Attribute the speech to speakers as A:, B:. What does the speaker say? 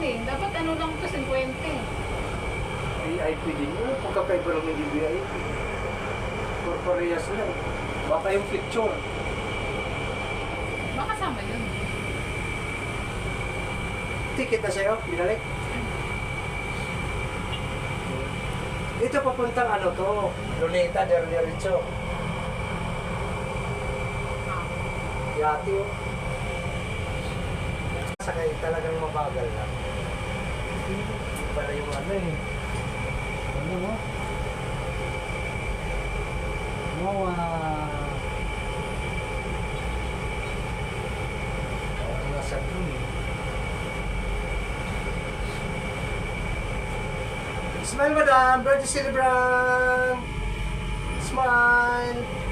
A: eh. Dapat ano lang to, 50 eh.
B: VIP din yun. Pagkakaiba lang hindi VIP. Parehas lang. Baka yung picture.
A: Baka sama yun.
B: Ticket na sa'yo, binalik. Dito papuntang ano to, Luneta del Diretso.
A: Ah.
B: Yati oh. Sakay talagang mabagal na. Hindi pala yung ano eh. Ano mo? Nasa dun eh. Smile, madam! Birthday celebrant! Smile!